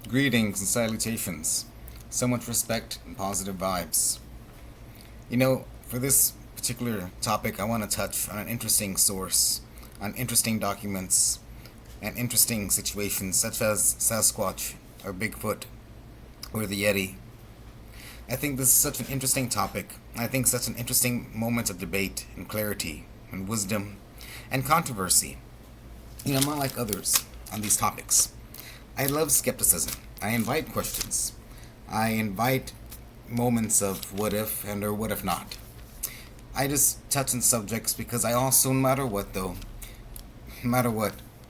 Greetings and salutations. So much respect and positive vibes. For this particular topic, I want to touch on an interesting source, on interesting documents, and interesting situations such as Sasquatch, or Bigfoot, or the Yeti. I think this is such an interesting topic. I think such an interesting moment of debate and clarity and wisdom and controversy. I'm not like others on these topics. I love skepticism. I invite questions. I invite moments of what if and or what if not. I just touch on subjects because I also, no matter what,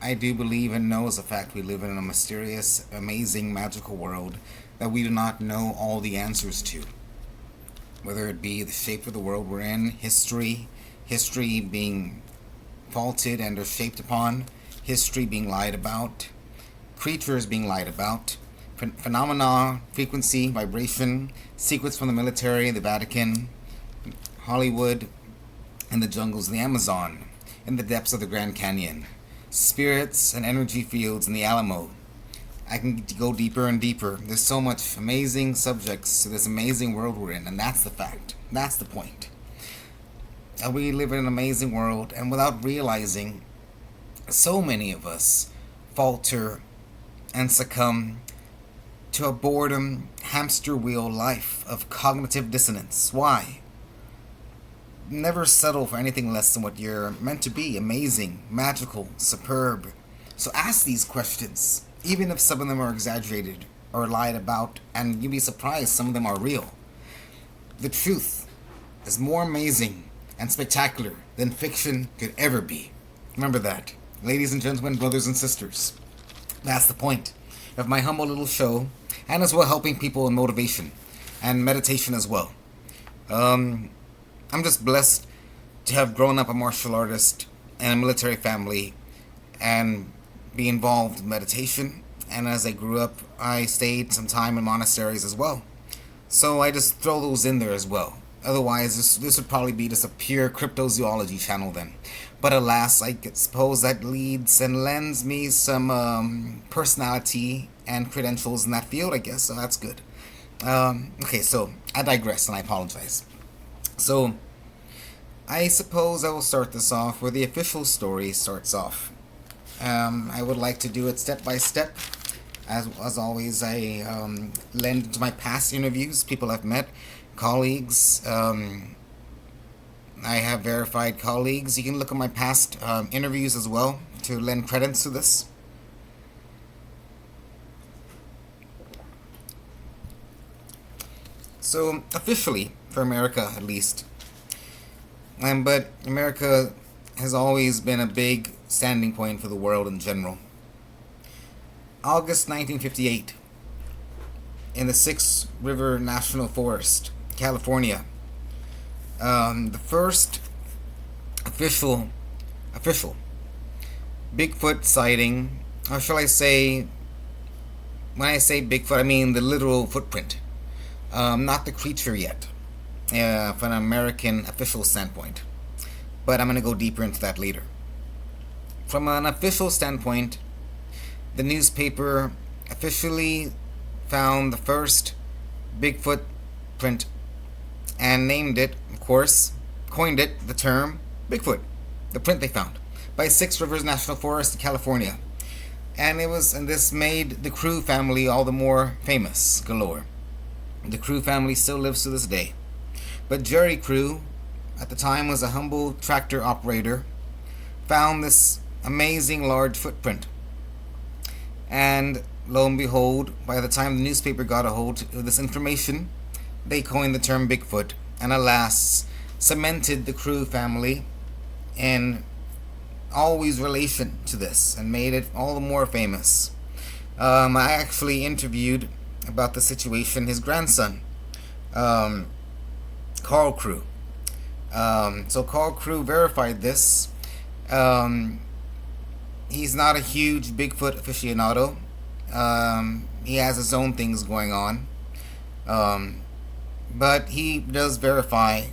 I do believe and know as a fact we live in a mysterious, amazing, magical world that we do not know all the answers to. Whether it be the shape of the world we're in, history being faulted and or shaped upon, history being lied about, creatures being lied about, phenomena, frequency, vibration, secrets from the military, the Vatican, Hollywood, in the jungles of the Amazon, in the depths of the Grand Canyon, spirits and energy fields in the Alamo. I can go deeper and deeper. There's so much amazing subjects to this amazing world we're in, and that's the fact. That's the point. We live in an amazing world, and without realizing, so many of us falter and succumb to a boredom hamster wheel life of cognitive dissonance. Why? Never settle for anything less than what you're meant to be: amazing, magical, superb. So ask these questions, even if some of them are exaggerated or lied about, and you'd be surprised some of them are real. The truth is more amazing and spectacular than fiction could ever be. Remember that, ladies and gentlemen, brothers and sisters. That's the point of my humble little show, and as well helping people in motivation and meditation as well. I'm just blessed to have grown up a martial artist and a military family and be involved in meditation. And as I grew up, I stayed some time in monasteries as well. So I just throw those in there as well. Otherwise, this would probably be just a pure cryptozoology channel then. But alas, I suppose that leads and lends me some personality and credentials in that field, I guess. So that's good. Okay, so I digress and I apologize. So I suppose I will start this off where the official story starts off. I would like to do it step by step. As always, I lend to my past interviews, people I've met, colleagues. I have verified colleagues. You can look at my past interviews as well to lend credence to this. So, officially, for America at least, but America has always been a big standing point for the world in general. August 1958, in the Six River National Forest, California, the first official Bigfoot sighting, or shall I say, when I say Bigfoot, I mean the literal footprint, not the creature yet, from an American official standpoint. But I'm going to go deeper into that later. From an official standpoint, the newspaper officially found the first Bigfoot print and named it, of course, coined it the term Bigfoot, the print they found, by Six Rivers National Forest in California. And this made the Crew family all the more famous galore. The Crew family still lives to this day. But Jerry Crew, at the time was a humble tractor operator, found this amazing large footprint. And lo and behold, by the time the newspaper got a hold of this information, they coined the term Bigfoot, and alas, cemented the Crew family in always relation to this and made it all the more famous. I actually interviewed about the situation his grandson, Carl Crew. So Carl Crew verified this. He's not a huge Bigfoot aficionado. He has his own things going on. But he does verify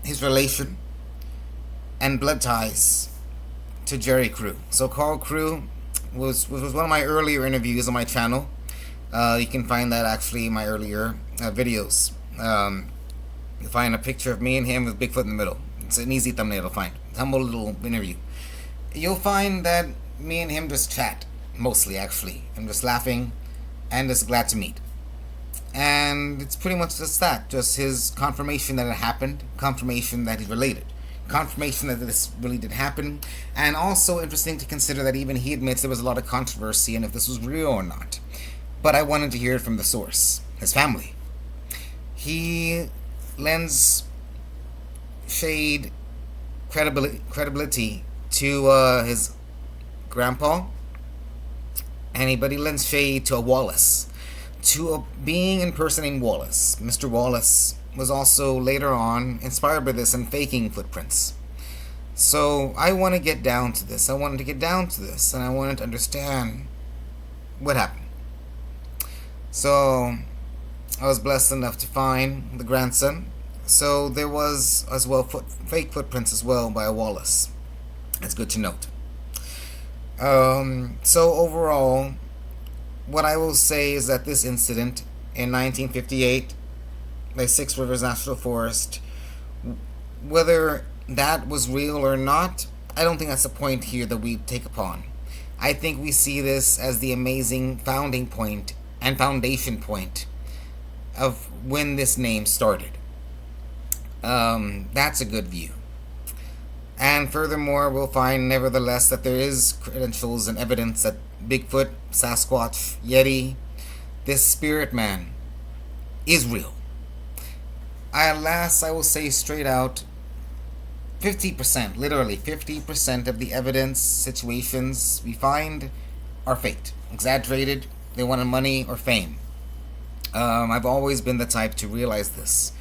his relation and blood ties to Jerry Crew. So Carl Crew was one of my earlier interviews on my channel. You can find that actually in my earlier videos. You'll find a picture of me and him with Bigfoot in the middle. It's an easy thumbnail to find. Humble little interview. You'll find that me and him just chat, mostly actually. I'm just laughing and just glad to meet. And it's pretty much just that. Just his confirmation that it happened, confirmation that he's related, confirmation that this really did happen, and also interesting to consider that even he admits there was a lot of controversy and if this was real or not. But I wanted to hear it from the source, his family. He lends shade, credibility to his grandpa, but he lends shade to a Wallace, to a being in person named Wallace. Mr. Wallace was also later on inspired by this and faking footprints. So I want to get down to this. I wanted to get down to this, and I wanted to understand what happened. So I was blessed enough to find the grandson. So there was as well fake footprints as well by a Wallace. It's good to note. So overall, what I will say is that this incident in 1958 by Six Rivers National Forest, whether that was real or not, I don't think that's the point here that we take upon. I think we see this as the amazing founding point and foundation point of when this name started. That's a good view. And furthermore, we'll find nevertheless that there is credentials and evidence that Bigfoot, Sasquatch, Yeti, this spirit man is real. Alas, I will say straight out, 50%, literally 50% of the evidence situations we find are faked, exaggerated. They wanted money or fame. I've always been the type to realize this.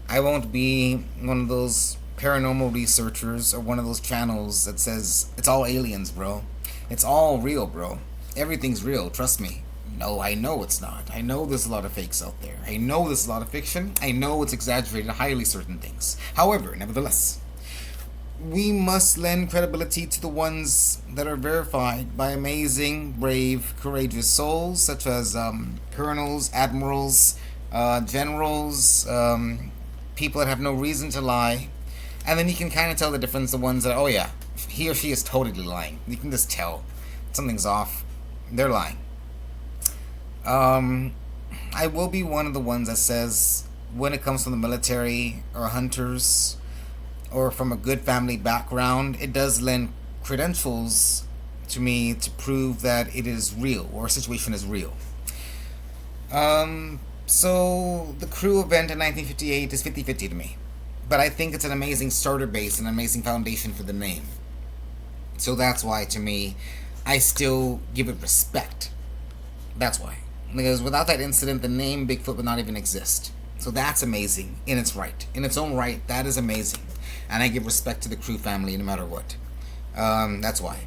I won't be one of those paranormal researchers or one of those channels that says it's all aliens, bro. It's all real, bro. Everything's real, trust me. No, I know it's not. I know there's a lot of fakes out there. I know there's a lot of fiction. I know it's exaggerated highly certain things. However, nevertheless, we must lend credibility to the ones that are verified by amazing, brave, courageous souls such as colonels, admirals, generals, people that have no reason to lie. And then you can kind of tell the difference, the ones that, oh yeah, he or she is totally lying. You can just tell something's off. They're lying. I will be one of the ones that says when it comes from the military or hunters or from a good family background, it does lend credentials to me to prove that it is real or a situation is real. So the crew event in 1958 is 50-50 to me. But I think it's an amazing starter base, an amazing foundation for the name. So that's why, to me, I still give it respect. That's why. Because without that incident, the name Bigfoot would not even exist. So that's amazing in its right. In its own right, that is amazing. And I give respect to the crew family no matter what. That's why.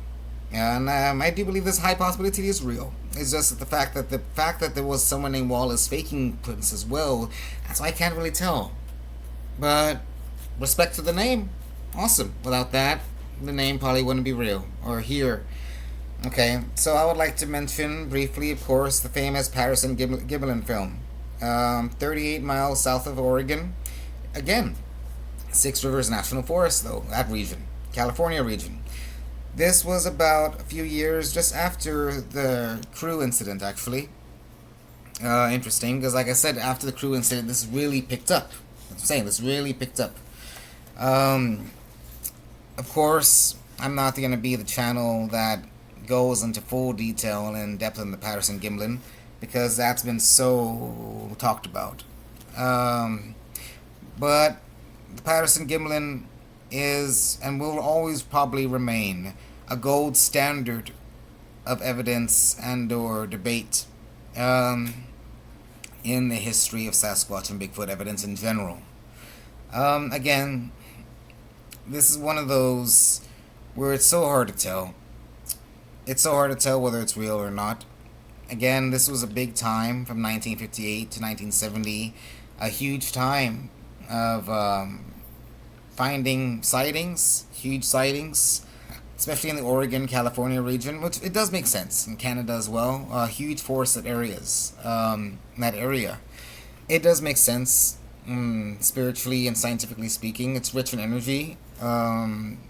And I do believe this high possibility is real. It's just the fact that there was someone named Wallace faking Prince as well, that's why I can't really tell. But respect to the name. Awesome. Without that, the name probably wouldn't be real. Or here. Okay, so I would like to mention briefly, of course, the famous Patterson-Gimlin film. 38 miles south of Oregon. Again, Six Rivers National Forest, though, that region. California region. This was about a few years just after the crew incident, actually. Interesting, because like I said, after the crew incident, this really picked up. I'm saying this really picked up. Of course, I'm not going to be the channel that goes into full detail and in depth on the Patterson-Gimlin, because that's been so talked about. But the Patterson-Gimlin is and will always probably remain a gold standard of evidence and or debate in the history of Sasquatch and Bigfoot evidence in general. Again, this is one of those where it's so hard to tell. It's so hard to tell whether it's real or not. Again, this was a big time from 1958 to 1970, a huge time of finding sightings, huge sightings. especially in the Oregon, California region, which it does make sense in Canada as well. Huge forested areas, in that area. It does make sense, spiritually and scientifically speaking. It's rich in energy,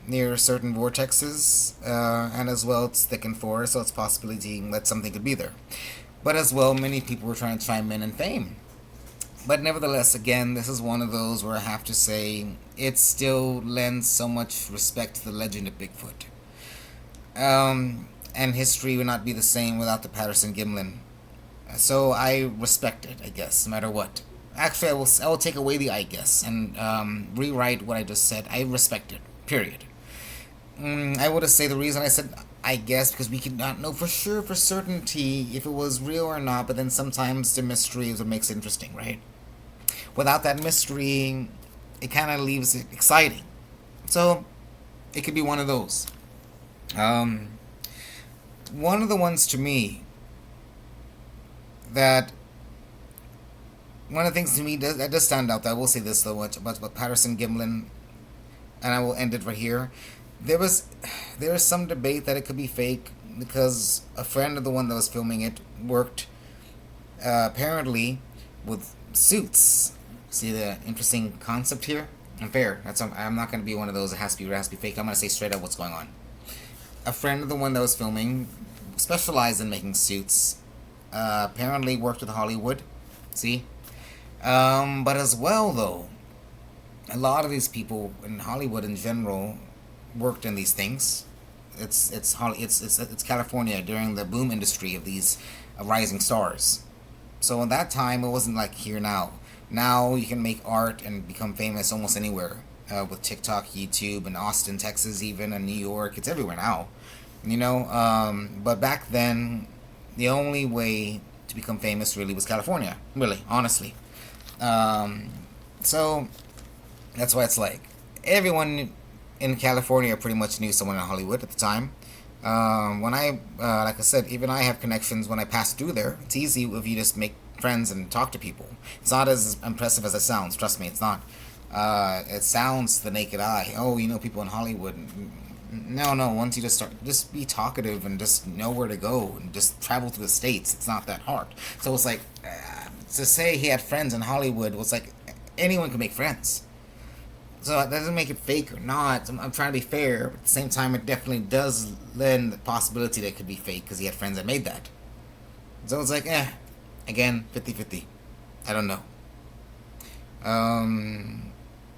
near certain vortexes, and as well it's thick and forest, so it's possibility that something could be there. But as well, many people were trying to chime in and fame. But nevertheless, again, this is one of those where I have to say it still lends so much respect to the legend of Bigfoot. And history would not be the same without the Patterson Gimlin. So I respect it, I guess, no matter what. Actually, I will take away the I guess and rewrite what I just said. I respect it. Period. I would have said the reason I said I guess because we could not know for sure, for certainty, if it was real or not. But then sometimes the mystery is what makes it interesting, right? Without that mystery, it kind of leaves it exciting. So it could be one of those. One of the ones to me that one of the things to me that does stand out. I will say this though about Patterson Gimlin, and I will end it right here. There was some debate that it could be fake because a friend of the one that was filming it worked apparently with suits. See the interesting concept here? Unfair. I'm not going to be one of those that has to be real, has to be fake. I'm going to say straight up what's going on. A friend of the one that was filming specialized in making suits. Apparently worked with Hollywood. See? But as well, though, a lot of these people in Hollywood in general worked in these things. It's California during the boom industry of these rising stars. So at that time, it wasn't like here now. Now you can make art and become famous almost anywhere with TikTok, YouTube, and Austin, Texas, even, and New York. It's everywhere now, you know. But back then, the only way to become famous really was California. Really, honestly. So that's why it's like everyone in California pretty much knew someone in Hollywood at the time. When like I said, even I have connections when I pass through there. It's easy if you just make friends and talk to people. It's not as impressive as it sounds. Trust me, it's not. It sounds to the naked eye. Oh, you know people in Hollywood. No. Once you just be talkative and just know where to go and just travel to the States. It's not that hard. So it's like to say he had friends in Hollywood was like anyone can make friends. So that doesn't make it fake or not. I'm trying to be fair, but at the same time, it definitely does lend the possibility that it could be fake because he had friends that made that. So it's like, again, 50-50. I don't know.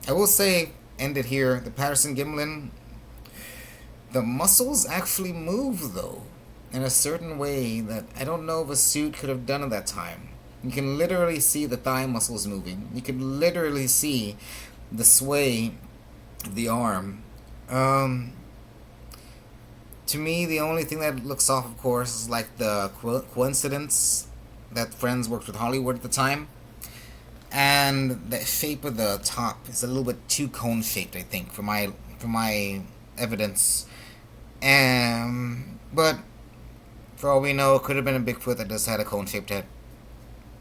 I will say, end it here. The Patterson Gimlin, the muscles actually move though, in a certain way that I don't know if a suit could have done at that time. You can literally see the thigh muscles moving. You can literally see the sway of the arm. To me, the only thing that looks off, of course, is like the coincidence that friends worked with Hollywood at the time, and the shape of the top is a little bit too cone shaped, I think, for my evidence. But for all we know, it could have been a Bigfoot that just had a cone shaped head.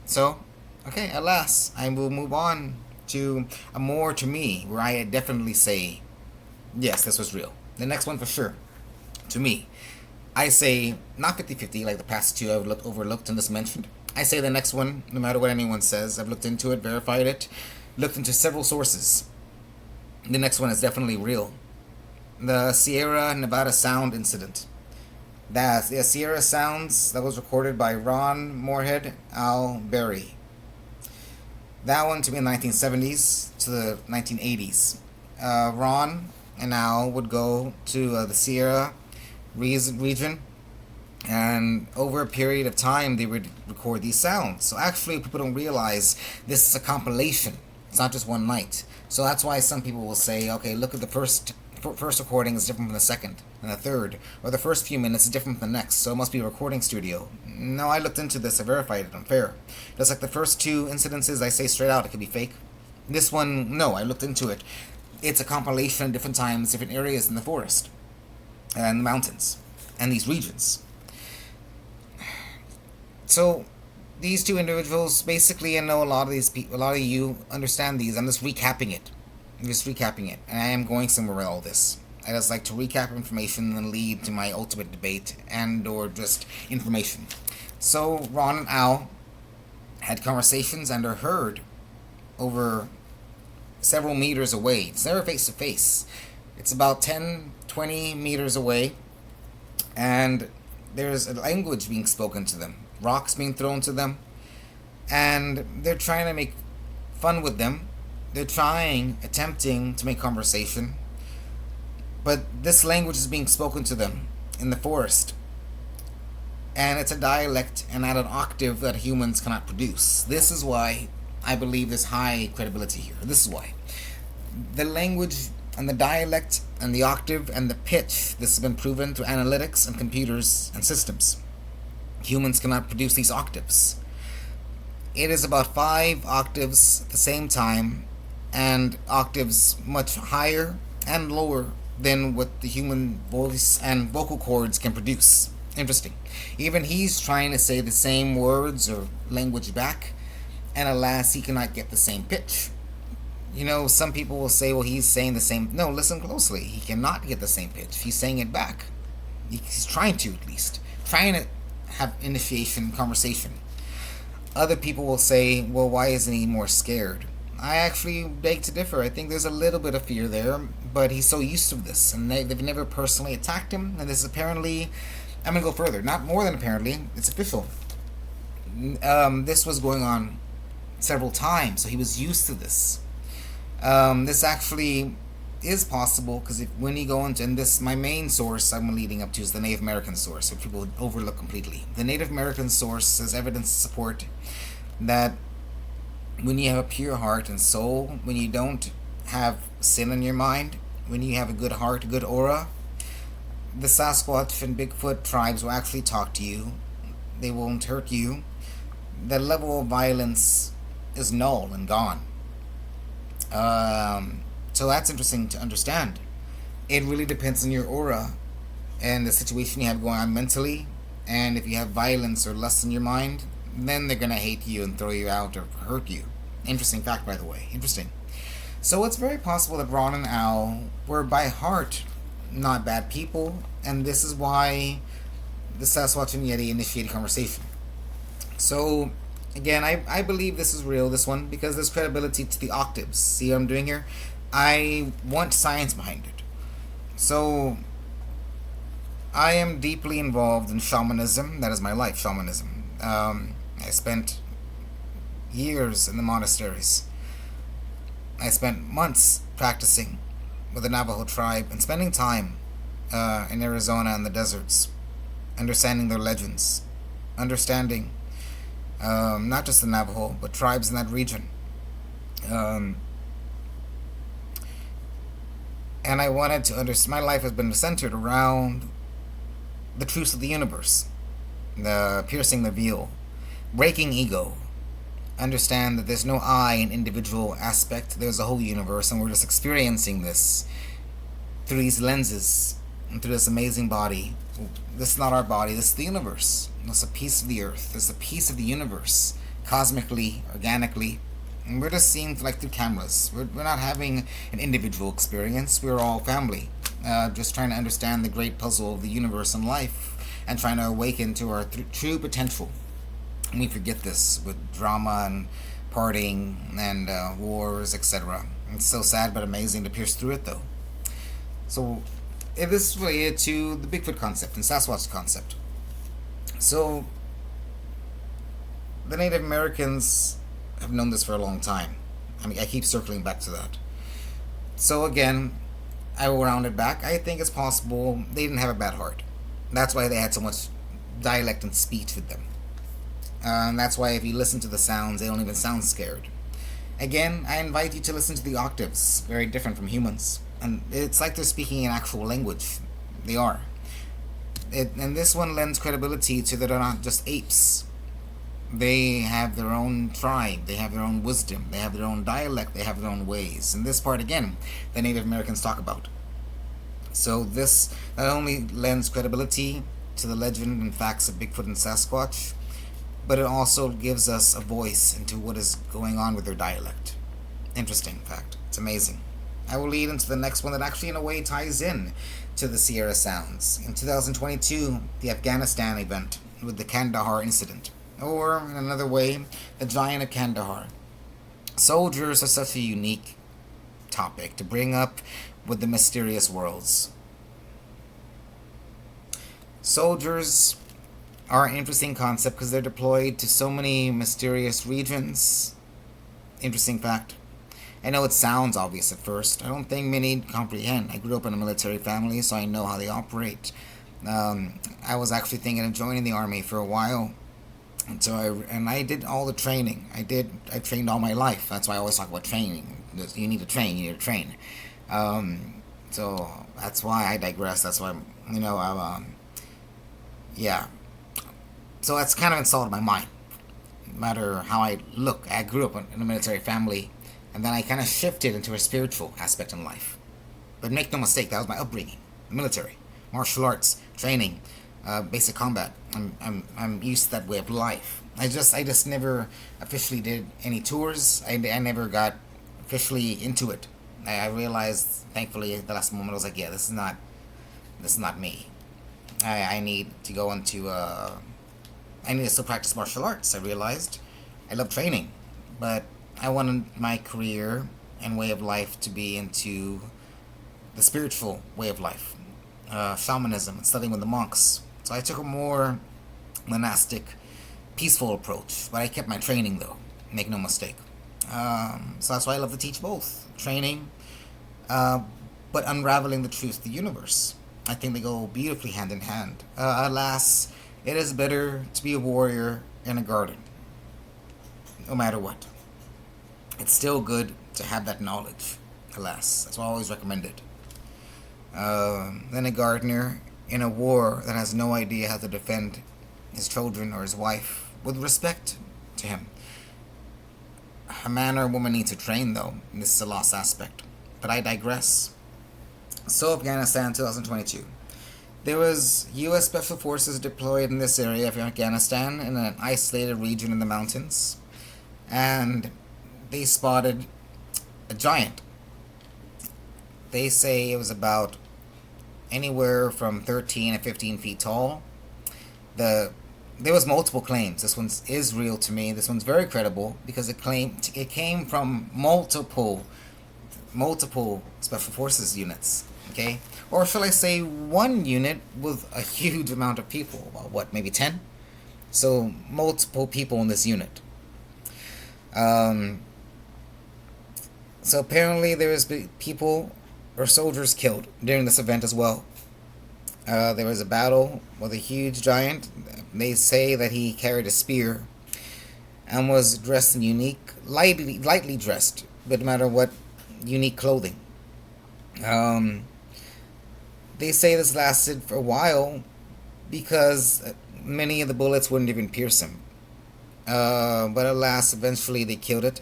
So, okay, at last, I will move on to a more to me where I definitely say, yes, this was real. The next one for sure, to me, I say not 50-50 like the past two I've overlooked and just mentioned. I say the next one, no matter what anyone says, I've looked into it, verified it, looked into several sources. The next one is definitely real. The Sierra Nevada Sound incident. The Sierra Sounds that was recorded by Ron Moorhead Al Berry. That one to be in the 1970s to the 1980s. Ron and Al would go to the Sierra region, and over a period of time they would record these sounds. So actually people don't realize this is a compilation. It's not just one night. So that's why some people will say, okay, look at the first recording is different from the second and the third, or the first few minutes is different from the next, so it must be a recording studio. No, I looked into this, I verified it, I'm fair. Just like the first two incidences, I say straight out it could be fake. This one, no, I looked into it. It's a compilation of different times, different areas in the forest and the mountains and these regions. So these two individuals, basically, I know a lot of these people, a lot of you understand these. I'm just recapping it, and I am going somewhere with all this. I just like to recap information and lead to my ultimate debate and or just information. So Ron and Al had conversations and are heard over several meters away. It's never face to face. It's about 10, 20 meters away, and there's a language being spoken to them, rocks being thrown to them, and they're trying to make fun with them. They're attempting to make conversation, but this language is being spoken to them in the forest, and it's a dialect and at an octave that humans cannot produce. This is why I believe there's high credibility here. This is why. The language and the dialect and the octave and the pitch, this has been proven through analytics and computers and systems. Humans cannot produce these octaves. It is about 5 octaves at the same time, and octaves much higher and lower than what the human voice and vocal cords can produce. Interesting. Even he's trying to say the same words or language back, and alas, he cannot get the same pitch. Some people will say, well, he's saying the same. No, listen closely. He cannot get the same pitch. He's saying it back. He's trying to, at least. Trying to have initiation conversation. Other people will say, well, why isn't he more scared? I actually beg to differ. I think there's a little bit of fear there, but he's so used to this, and they've never personally attacked him, and this is apparently, I'm going to go further, not more than apparently, it's official. This was going on several times, so he was used to this. This actually is possible because when you go into, and this, my main source I'm leading up to is the Native American source, which people overlook completely. The Native American source has evidence to support that when you have a pure heart and soul, when you don't have sin in your mind, when you have a good heart, a good aura, the Sasquatch and Bigfoot tribes will actually talk to you. They won't hurt you. The level of violence is null and gone. So that's interesting to understand. It really depends on your aura and the situation you have going on mentally. And if you have violence or lust in your mind, then they're going to hate you and throw you out or hurt you. Interesting fact, by the way. Interesting. So it's very possible that Ron and Al were by heart not bad people. And this is why the Sasquatch and Yeti initiated conversation. So again, I believe this is real, this one, because there's credibility to the octaves. See what I'm doing here? I want science behind it. So, I am deeply involved in shamanism. That is my life, shamanism. I spent years in the monasteries. I spent months practicing with the Navajo tribe and spending time in Arizona in the deserts, understanding their legends, understanding not just the Navajo, but tribes in that region. And I wanted to understand, my life has been centered around the truths of the universe, the piercing the veil, breaking ego, understand that there's no I in individual aspect, there's a whole universe, and we're just experiencing this through these lenses and through this amazing body. This is not our body, this is the universe. It's a piece of the earth, it's a piece of the universe, cosmically, organically, and we're just seeing like through cameras. We're not having an individual experience, we're all family, just trying to understand the great puzzle of the universe and life, and trying to awaken to our true potential. And we forget this with drama and partying and wars, etc. It's so sad but amazing to pierce through it though. So it is related to the Bigfoot concept and Sasquatch concept. So the Native Americans have known this for a long time. I keep circling back to that. So again, I will round it back. I think it's possible they didn't have a bad heart. That's why they had so much dialect and speech with them. And that's why if you listen to the sounds, they don't even sound scared. Again, I invite you to listen to the octaves, very different from humans. And it's like they're speaking an actual language. They are. And this one lends credibility to that they're not just apes. They have their own tribe, they have their own wisdom, they have their own dialect, they have their own ways. And this part, again, the Native Americans talk about. So this not only lends credibility to the legend and facts of Bigfoot and Sasquatch, but it also gives us a voice into what is going on with their dialect. Interesting fact. It's amazing. I will lead into the next one that actually, in a way, ties in to the Sierra Sounds. In 2022, the Afghanistan event with the Kandahar incident, or in another way, the Giant of Kandahar. Soldiers are such a unique topic to bring up with the mysterious worlds. Soldiers are an interesting concept because they're deployed to so many mysterious regions. Interesting fact. I know it sounds obvious at first. I don't think many comprehend. I grew up in a military family, so I know how they operate. I was actually thinking of joining the army for a while, and I did all the training. I trained all my life. That's why I always talk about training. You need to train. You need to train. So that's why I digress. That's why yeah. So that's kind of installed in my mind. No matter how I look, I grew up in a military family, and then I kind of shifted into a spiritual aspect in life. But make no mistake, that was my upbringing: the military, martial arts, training, basic combat. I'm used to that way of life. I just never officially did any tours. I never got officially into it. I realized, thankfully, at the last moment, I was like, yeah, this is not me. I need to go into. I need to still practice martial arts. I realized I love training, but I wanted my career and way of life to be into the spiritual way of life, shamanism, and studying with the monks. So I took a more monastic, peaceful approach, but I kept my training though. Make no mistake. So that's why I love to teach both training, but unraveling the truth of the universe. I think they go beautifully hand in hand. Alas, it is better to be a warrior in a garden, no matter what. It's still good to have that knowledge, alas. That's why I always recommend it. Than a gardener in a war that has no idea how to defend his children or his wife with respect to him. A man or a woman needs to train, though, and this is a lost aspect. But I digress. So, Afghanistan 2022. There was U.S. Special Forces deployed in this area of Afghanistan in an isolated region in the mountains, and they spotted a giant. They say it was about anywhere from 13 to 15 feet tall. There was multiple claims. This one is real to me. This one's very credible because it came from multiple Special Forces units. Okay, or shall I say one unit with a huge amount of people, about what, maybe 10? So multiple people in this unit. So apparently there was people or soldiers killed during this event as well. There was a battle with a huge giant. They say that he carried a spear and was dressed in lightly dressed, but no matter what, unique clothing. They say this lasted for a while because many of the bullets wouldn't even pierce him. But alas, eventually they killed it.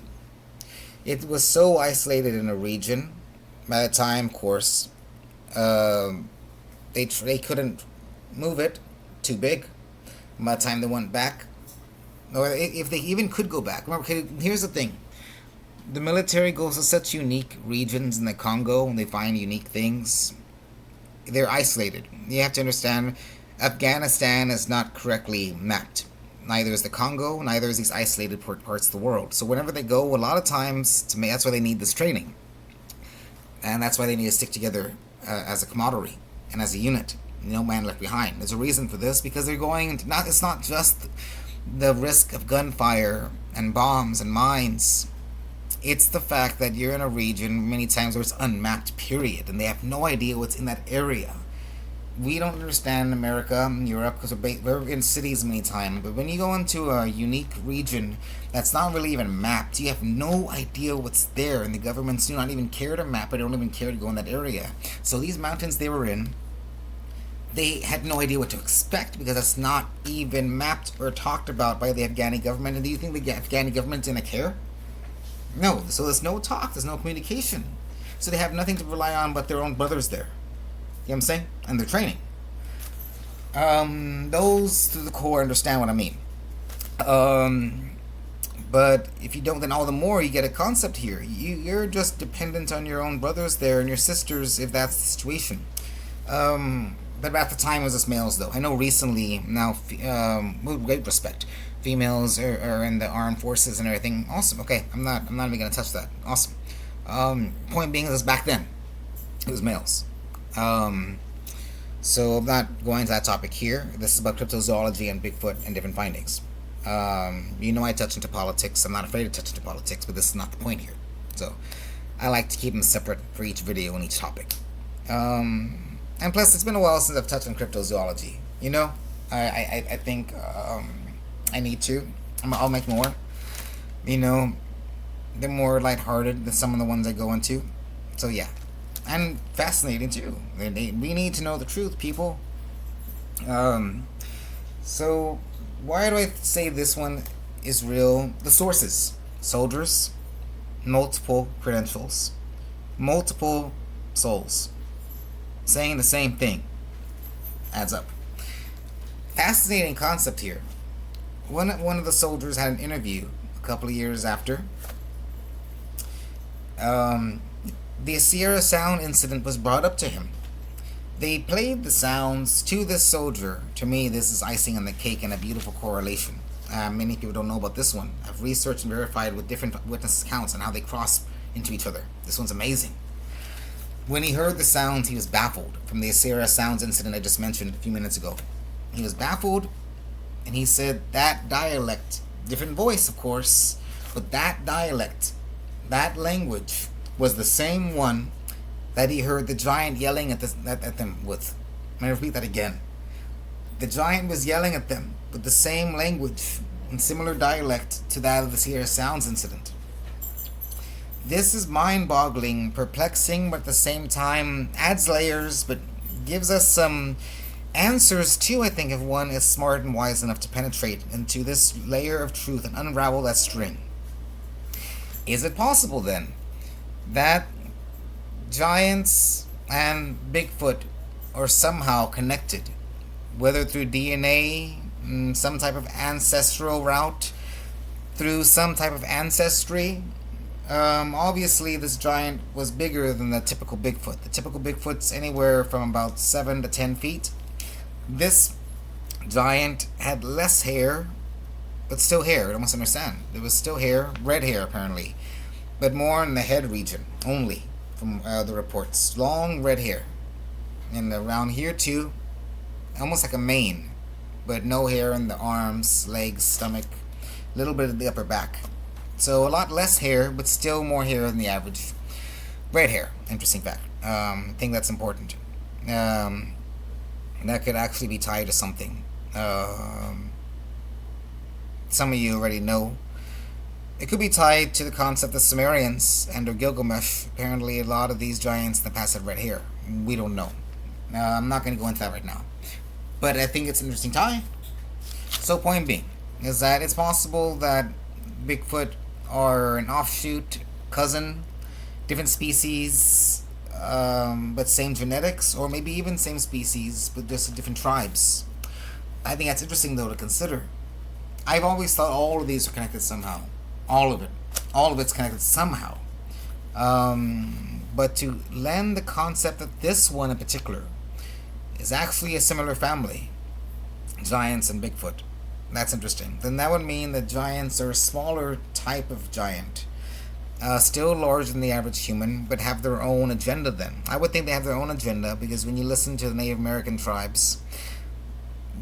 It was so isolated in a region. By the time, of course, they couldn't move it. Too big. By the time they went back, or if they even could go back. Remember, here's the thing. The military goes to such unique regions in the Congo and they find unique things. They're isolated. You have to understand, Afghanistan is not correctly mapped. Neither is the Congo, neither is these isolated parts of the world. So whenever they go, a lot of times, that's why they need this training. And that's why they need to stick together as a camaraderie and as a unit. No man left behind. There's a reason for this, because they're going into, it's not just the risk of gunfire and bombs and mines. It's the fact that you're in a region many times where it's unmapped, period, and they have no idea what's in that area. We don't understand America and Europe because we're in cities many times, but when you go into a unique region that's not really even mapped, you have no idea what's there, and the governments do not even care to map it, they don't even care to go in that area. So these mountains they were in, they had no idea what to expect because it's not even mapped or talked about by the Afghani government. And do you think the Afghani government didn't care? No, so there's no talk, there's no communication. So they have nothing to rely on but their own brothers there. You know what I'm saying? And their training. Those to the core understand what I mean. But if you don't, then all the more you get a concept here. You're just dependent on your own brothers there and your sisters if that's the situation. But at the time it was just males, though. I know recently now, with great respect, females are in the armed forces and everything. Awesome. Okay, I'm not even gonna touch that. Awesome. Point being is back then it was males. So I'm not going to that topic here. This is about cryptozoology and Bigfoot and different findings. I touch into politics. I'm not afraid to touch into politics, but this is not the point here. So I like to keep them separate for each video and each topic. And plus, it's been a while since I've touched on cryptozoology. I think I need to. I'll make more. They're more lighthearted than some of the ones I go into. So yeah, and fascinating too. We need to know the truth, people. So why do I say this one is real? The sources: soldiers, multiple credentials, multiple souls, saying the same thing. Adds up. Fascinating concept here. One of the soldiers had an interview a couple of years after. The Sierra Sound incident was brought up to him. They played the sounds to this soldier. To me, this is icing on the cake and a beautiful correlation. Many people don't know about this one. I've researched and verified with different witness accounts and how they cross into each other. This one's amazing. When he heard the sounds, he was baffled from the Sierra Sounds incident I just mentioned a few minutes ago. He was baffled, and he said that dialect, different voice of course, but that dialect, that language, was the same one that he heard the giant yelling at them with. I'm going to repeat that again. The giant was yelling at them with the same language and similar dialect to that of the Sierra Sounds incident. This is mind-boggling, perplexing, but at the same time adds layers, but gives us some answers too, I think, if one is smart and wise enough to penetrate into this layer of truth and unravel that string. Is it possible, then, that giants and Bigfoot are somehow connected, whether through DNA, some type of ancestral route, through some type of ancestry? Obviously, this giant was bigger than the typical Bigfoot. The typical Bigfoot's anywhere from about 7 to 10 feet. This giant had less hair, but still hair. I must understand. There was still hair, red hair apparently, but more in the head region only, from the reports. Long red hair, and around here too, almost like a mane, but no hair in the arms, legs, stomach, a little bit of the upper back. So a lot less hair, but still more hair than the average. Red hair, interesting fact. I think that's important. That could actually be tied to something. Some of you already know. It could be tied to the concept of Sumerians and or Gilgamesh. Apparently a lot of these giants in the past had red hair. We don't know. I'm not going to go into that right now. But I think it's an interesting tie. So point being is that it's possible that Bigfoot are an offshoot, cousin, different species, but same genetics, or maybe even same species, but just different tribes. I think that's interesting, though, to consider. I've always thought all of these are connected somehow. All of it. All of it's connected somehow. But to lend the concept that this one in particular is actually a similar family, giants and Bigfoot, that's interesting. Then that would mean that giants are a smaller type of giant, still larger than the average human, but have their own agenda then. I would think they have their own agenda, because when you listen to the Native American tribes,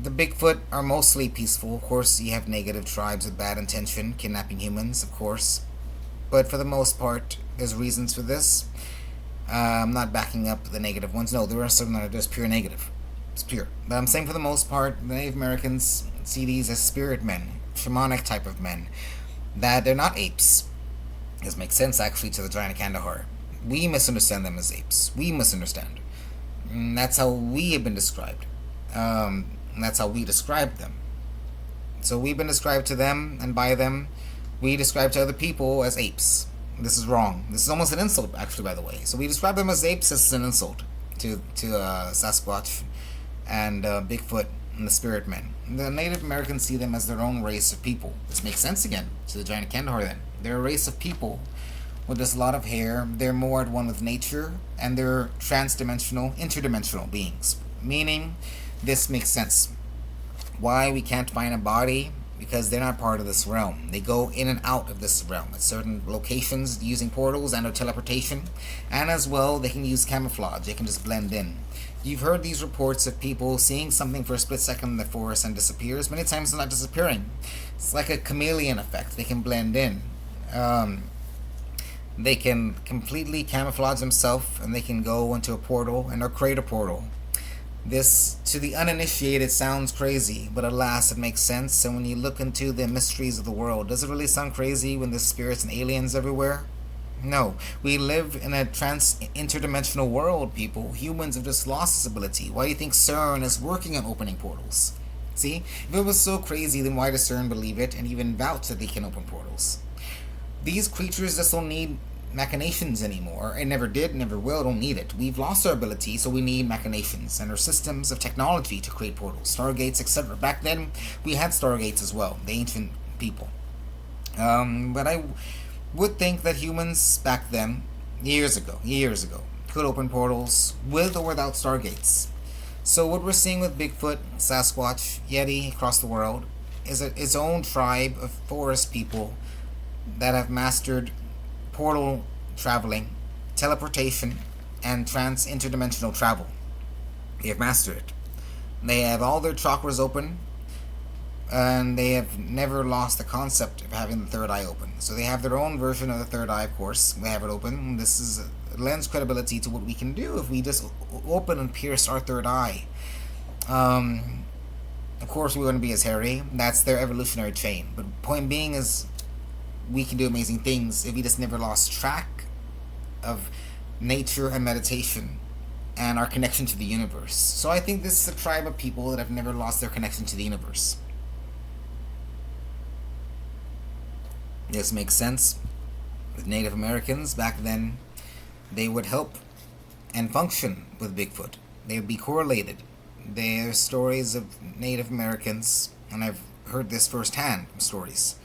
the Bigfoot are mostly peaceful. Of course, you have negative tribes with bad intention, kidnapping humans, of course. But for the most part, there's reasons for this. I'm not backing up the negative ones. No, there are some that are just pure negative. It's pure. But I'm saying for the most part, the Native Americans see these as spirit men, shamanic type of men, that they're not apes. This makes sense, actually, to the giant of Kandahar. We misunderstand them as apes. We misunderstand. And that's how we have been described. And that's how we describe them. So we've been described to them, and by them, we describe to other people as apes. This is wrong. This is almost an insult, actually, by the way. So we describe them as apes. This is an insult to Sasquatch and Bigfoot and the spirit men. The Native Americans see them as their own race of people. This makes sense again to the giant Kandahar then. They're a race of people with just a lot of hair. They're more at one with nature, and they're trans-dimensional, interdimensional beings. Meaning, this makes sense. Why we can't find a body? Because they're not part of this realm. They go in and out of this realm at certain locations using portals and or teleportation. And as well, they can use camouflage. They can just blend in. You've heard these reports of people seeing something for a split second in the forest and disappears. Many times it's not disappearing. It's like a chameleon effect. They can blend in. They can completely camouflage themselves, and they can go into a portal and or create a portal. This, to the uninitiated, sounds crazy, but alas, it makes sense. And when you look into the mysteries of the world, does it really sound crazy when there's spirits and aliens everywhere? No. We live in a interdimensional world, people. Humans have just lost this ability. Why do you think CERN is working on opening portals? See? If it was so crazy, then why does CERN believe it and even vouch that they can open portals? These creatures just don't need machinations anymore. It never did, never will, don't need it. We've lost our ability, so we need machinations and our systems of technology to create portals, stargates, etc. Back then, we had stargates as well, the ancient people. But I would think that humans back then, years ago, could open portals with or without stargates. So what we're seeing with Bigfoot, Sasquatch, Yeti across the world is its own tribe of forest people that have mastered portal traveling, teleportation, and interdimensional travel. They have mastered it. They have all their chakras open, and they have never lost the concept of having the third eye open. So they have their own version of the third eye, of course. They have it open. This lends credibility to what we can do if we just open and pierce our third eye. Of course, we wouldn't be as hairy. That's their evolutionary chain. But point being is, we can do amazing things if we just never lost track of nature and meditation and our connection to the universe. So I think this is a tribe of people that have never lost their connection to the universe. This makes sense. With Native Americans back then, they would help and function with Bigfoot. They would be correlated. There's stories of Native Americans, and I've heard this firsthand from stories,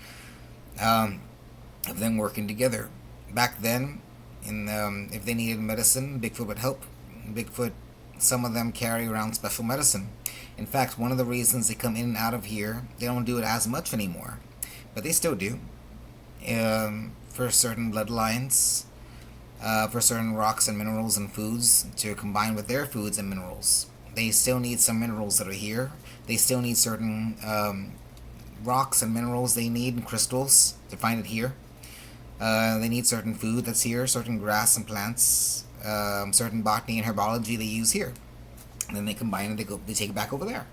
of them working together. Back then, if they needed medicine, Bigfoot would help. Bigfoot, some of them carry around special medicine. In fact, one of the reasons they come in and out of here, they don't do it as much anymore, but they still do. For certain bloodlines, for certain rocks and minerals and foods to combine with their foods and minerals. They still need some minerals that are here. They still need certain rocks and minerals they need and crystals to find it here. They need certain food that's here, certain grass and plants, certain botany and herbology they use here. And then they combine it, they take it back over there.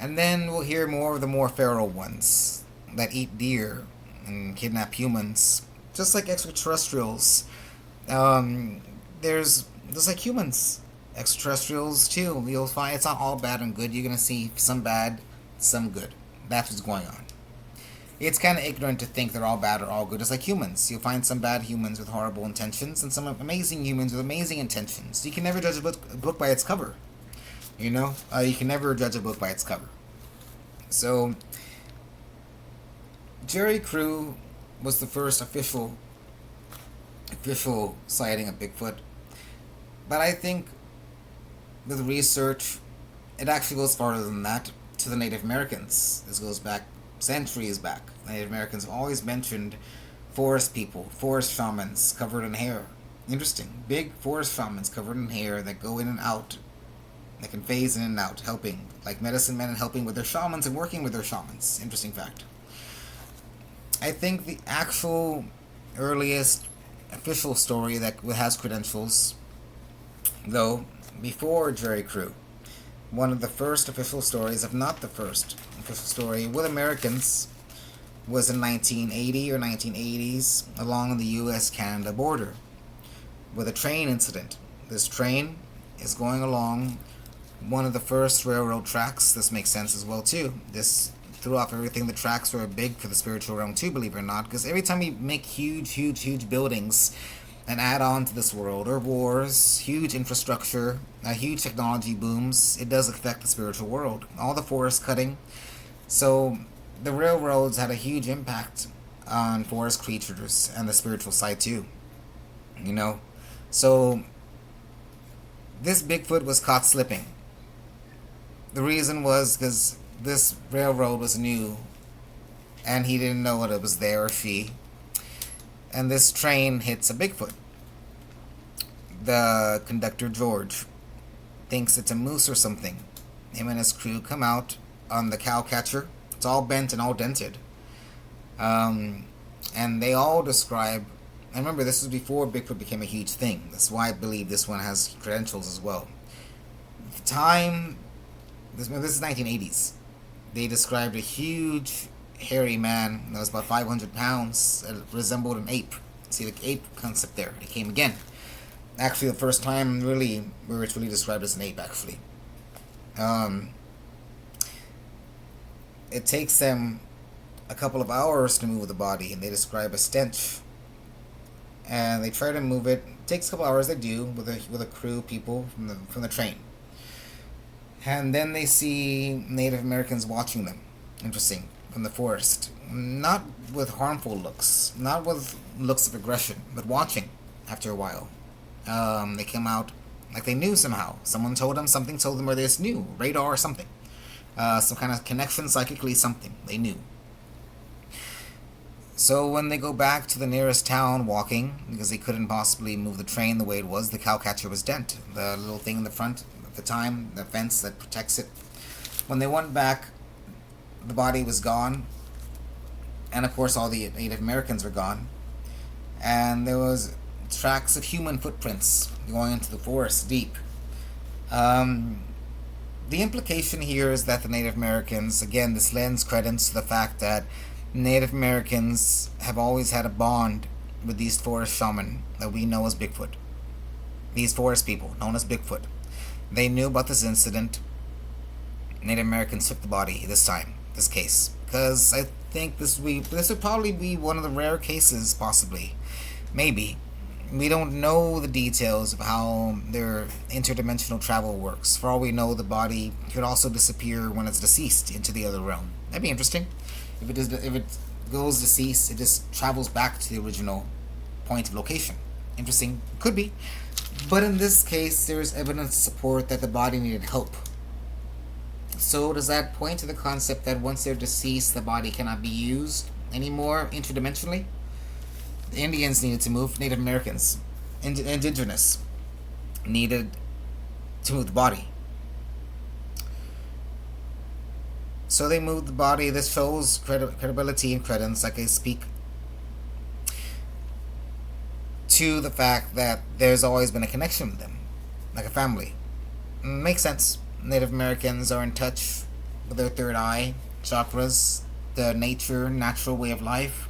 And then we'll hear more of the more feral ones that eat deer and kidnap humans, just like extraterrestrials. There's just like humans, extraterrestrials too. You'll find it's not all bad and good. You're gonna see some bad, some good. That's what's going on. It's kind of ignorant to think they're all bad or all good. Just like humans, you'll find some bad humans with horrible intentions and some amazing humans with amazing intentions. You can never judge a book by its cover. You know, you can never judge a book by its cover. So, Jerry Crew was the first official sighting of Bigfoot. But I think with research, it actually goes farther than that, to the Native Americans. This goes back centuries back. The Native Americans have always mentioned forest people, forest shamans covered in hair. Interesting. Big forest shamans covered in hair that go in and out, that can phase in and out, helping, like medicine men and helping with their shamans and working with their shamans. Interesting fact. I think the actual earliest official story that has credentials, though, before Jerry Crew, one of the first official stories, if not the first official story, with Americans was in 1980 or 1980s along the U.S.-Canada border with a train incident. This train is going along one of the first railroad tracks. This makes sense as well, too. This threw off everything. The tracks were big for the spiritual realm, too, believe it or not, because every time you make huge buildings, an add-on to this world, or wars, huge infrastructure, huge technology booms. It does affect the spiritual world. All the forest cutting. So the railroads had a huge impact on forest creatures and the spiritual side too. You know, so this Bigfoot was caught slipping. The reason was because this railroad was new and he didn't know what it was there, or she. And this train hits a Bigfoot. The conductor, George, thinks it's a moose or something. Him and his crew come out on the cow catcher. It's all bent and all dented. And they all describe. And remember, this was before Bigfoot became a huge thing. That's why I believe this one has credentials as well. At the time, this is 1980s. They described a huge, hairy man that was about 500 pounds. It resembled an ape. See the ape concept there. It came again. Actually, the first time really where it's really described as an ape. Actually, it takes them a couple of hours to move the body, and they describe a stench. And they try to move it. It takes a couple hours. They do with a crew people from the train. And then they see Native Americans watching them. Interesting. From the forest. Not with harmful looks. Not with looks of aggression. But watching after a while. They came out like they knew somehow. Someone told them, something told them, or they just knew. Radar or something. Some kind of connection psychically, something. They knew. So when they go back to the nearest town walking, because they couldn't possibly move the train the way it was, the cowcatcher was dent. The little thing in the front at the time, the fence that protects it. When they went back, the body was gone. And of course all the Native Americans were gone. And there was tracks of human footprints going into the forest deep. The implication here is that the Native Americans, again, this lends credence to the fact that Native Americans have always had a bond with these forest shaman that we know as Bigfoot. These forest people, known as Bigfoot. They knew about this incident. Native Americans took the body this time, this case. Because I think this would probably be one of the rare cases, possibly. Maybe. We don't know the details of how their interdimensional travel works. For all we know, the body could also disappear when it's deceased into the other realm. That'd be interesting. If it goes deceased, it just travels back to the original point of location. Interesting. Could be. But in this case, there's evidence to support that the body needed help. So does that point to the concept that once they're deceased, the body cannot be used anymore interdimensionally? The Indians needed to move. Native Americans, indigenous, needed to move the body. So they moved the body. This shows credibility and credence, like I speak, to the fact that there's always been a connection with them, like a family. Makes sense. Native Americans are in touch with their third eye, chakras, the natural way of life.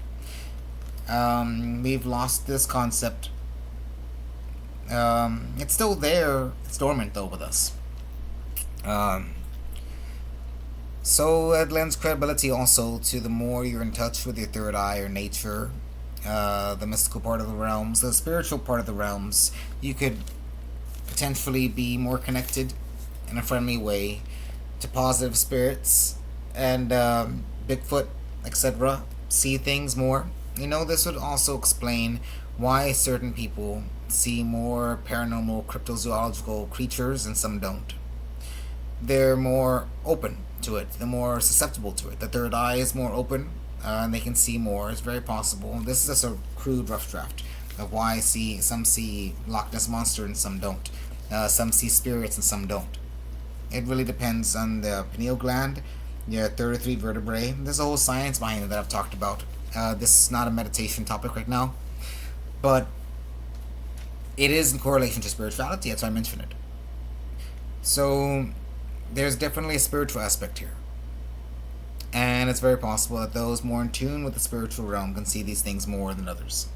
We've lost this concept. It's still there. It's dormant, though, with us. So it lends credibility also to the more you're in touch with your third eye or nature, the mystical part of the realms, the spiritual part of the realms, you could potentially be more connected in a friendly way to positive spirits and Bigfoot, etc. See things more. This would also explain why certain people see more paranormal cryptozoological creatures and some don't. They're more open to it. They're more susceptible to it. The third eye is more open, and they can see more. It's very possible. This is just a crude rough draft of why some see Loch Ness Monster and some don't. Some see spirits and some don't. It really depends on the pineal gland, your 33 vertebrae. There's a whole science behind it that I've talked about. This is not a meditation topic right now, but it is in correlation to spirituality. That's why I mentioned it. So there's definitely a spiritual aspect here. And it's very possible that those more in tune with the spiritual realm can see these things more than others.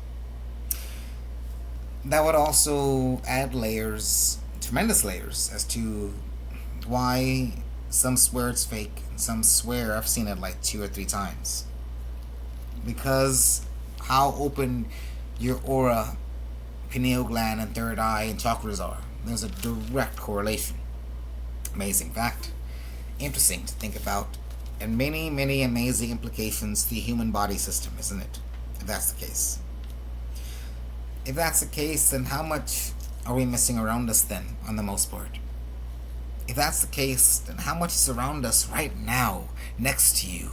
That would also add layers, tremendous layers, as to why some swear it's fake and some swear I've seen it like 2 or 3 times. Because how open your aura pineal gland and third eye and chakras are. There's a direct correlation. Amazing fact. Interesting to think about. And many, many amazing implications to the human body system, isn't it? If that's the case. If that's the case, then how much are we missing around us then, on the most part? If that's the case, then how much is around us right now, next to you,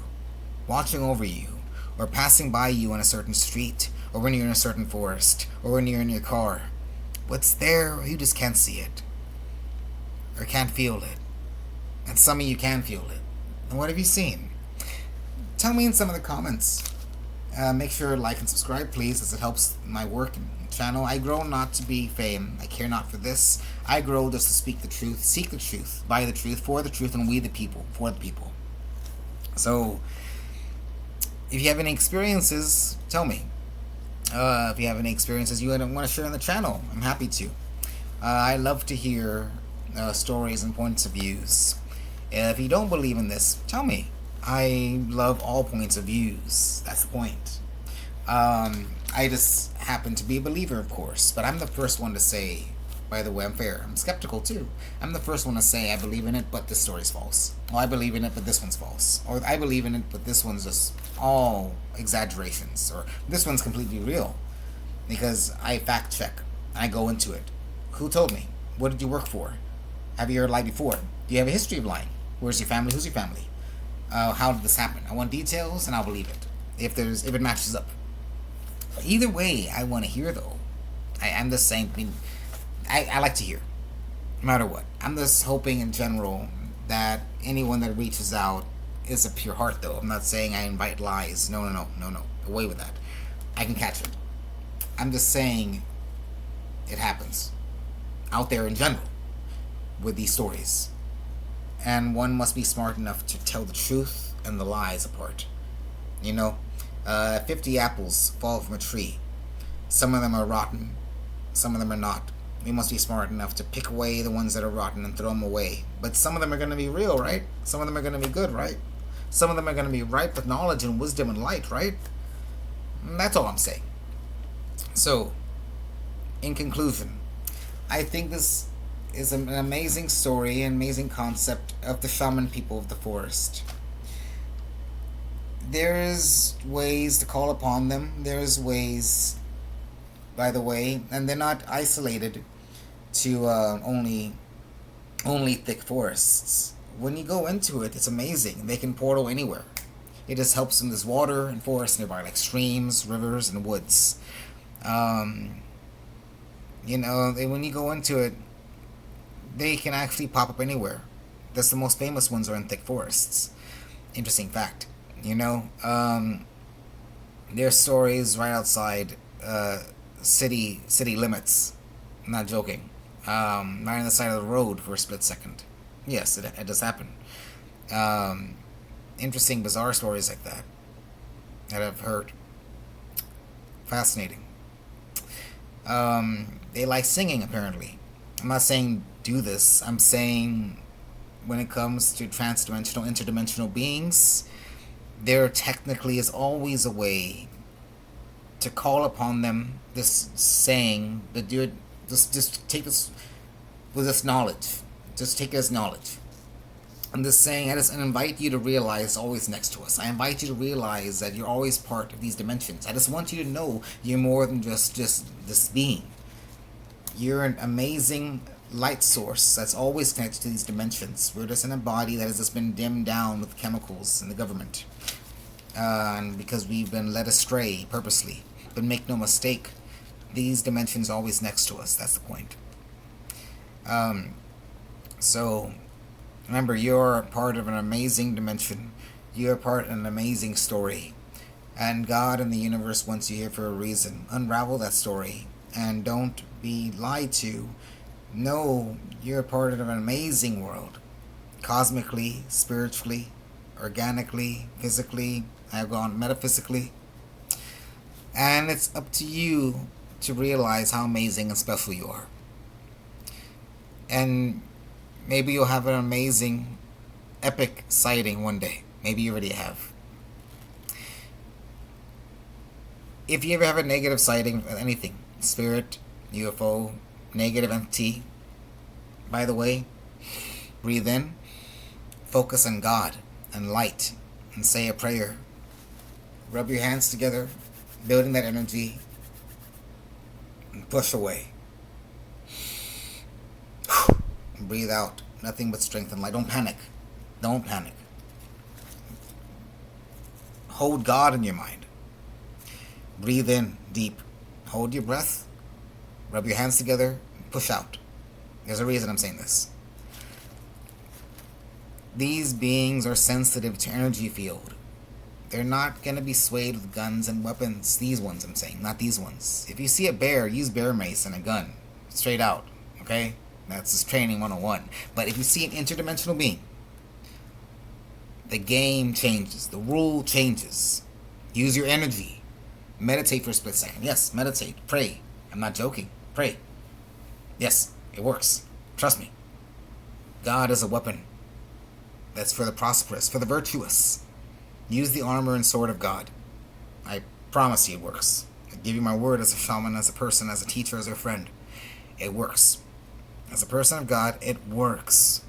watching over you, or passing by you on a certain street, or when you're in a certain forest, or when you're in your car? What's there, you just can't see it, or can't feel it. And some of you can feel it. And what have you seen? Tell me in some of the comments. Make sure to like and subscribe, please, as it helps my work and channel. I grow not to be fame. I care not for this. I grow just to speak the truth, seek the truth, by the truth, for the truth, and we the people, for the people. So, if you have any experiences, tell me. If you have any experiences you want to share on the channel, I'm happy to. I love to hear stories and points of views. If you don't believe in this, tell me. I love all points of views. That's the point. I just happen to be a believer, of course, but I'm the first one to say, by the way, I'm fair. I'm skeptical too. I'm the first one to say I believe in it, but this story's false. Or I believe in it, but this one's false. Or I believe in it, but this one's just all exaggerations. Or this one's completely real. Because I fact check. I go into it. Who told me? What did you work for? Have you ever lied before? Do you have a history of lying? Where's your family? Who's your family? How did this happen? I want details, and I'll believe it if it matches up. Either way, I want to hear though. I'm just saying. I like to hear, no matter what. I'm just hoping in general that anyone that reaches out is a pure heart though. I'm not saying I invite lies. No. Away with that. I can catch it. I'm just saying it happens out there in general with these stories. And one must be smart enough to tell the truth and the lies apart. 50 apples fall from a tree. Some of them are rotten, some of them are not. We must be smart enough to pick away the ones that are rotten and throw them away. But some of them are going to be real, right? Some of them are going to be good, right? Some of them are going to be ripe with knowledge and wisdom and light, right? And that's all I'm saying. So, in conclusion, I think this is an amazing story, an amazing concept of the shaman people of the forest. There's ways to call upon them. There's ways, by the way, and they're not isolated to only thick forests. When you go into it, it's amazing. They can portal anywhere. It just helps them. There's water and forests nearby, like streams, rivers, and woods. When you go into it, they can actually pop up anywhere. That's the most famous ones are in thick forests. Interesting fact. There's stories right outside city limits. I'm not joking. Right on the side of the road for a split second. Yes, it does happen. Interesting, bizarre stories like that I've heard. Fascinating. They like singing, apparently. I'm not saying do this. I'm saying when it comes to transdimensional, interdimensional beings, there technically is always a way to call upon them. This saying, to do it, just take this with this knowledge. Just take it as knowledge. And this saying, I just invite you to realize it's always next to us. I invite you to realize that you're always part of these dimensions. I just want you to know you're more than just this being. You're an amazing light source that's always connected to these dimensions. We're just in a body that has just been dimmed down with chemicals in the government. And because we've been led astray purposely. But make no mistake, these dimensions are always next to us. That's the point. So, remember, you're part of an amazing dimension. You're part of an amazing story. And God and the universe wants you here for a reason. Unravel that story. And don't be lied to. No, you're part of an amazing world. Cosmically, spiritually, organically, physically, I've gone metaphysically. And it's up to you to realize how amazing and special you are. And maybe you'll have an amazing, epic sighting one day. Maybe you already have. If you ever have a negative sighting of anything, spirit, UFO, negative entity. By the way, breathe in, focus on God and light, and say a prayer. Rub your hands together, building that energy, and push away. And breathe out. Nothing but strength and light. Don't panic. Don't panic. Hold God in your mind. Breathe in deep. Hold your breath. Rub your hands together. And push out. There's a reason I'm saying this. These beings are sensitive to energy field. They're not going to be swayed with guns and weapons. These ones, I'm saying, not these ones. If you see a bear, use bear mace and a gun. Straight out. Okay? That's just training 101. But if you see an interdimensional being, the game changes. The rule changes. Use your energy. Meditate for a split second. Yes, meditate. Pray. I'm not joking. Pray. Yes, it works. Trust me. God is a weapon. That's for the prosperous, for the virtuous. Use the armor and sword of God. I promise you it works. I give you my word as a shaman, as a person, as a teacher, as a friend. It works. As a person of God, it works.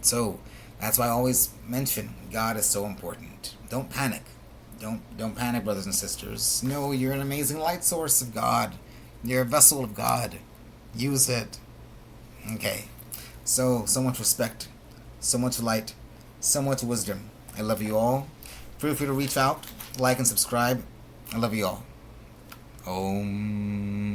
So, that's why I always mention God is so important. Don't panic. Don't panic, brothers and sisters. No, you're an amazing light source of God. You're a vessel of God. Use it. Okay. So much respect, so much light, so much wisdom. I love you all. Feel free to reach out, like and subscribe. I love you all. Om.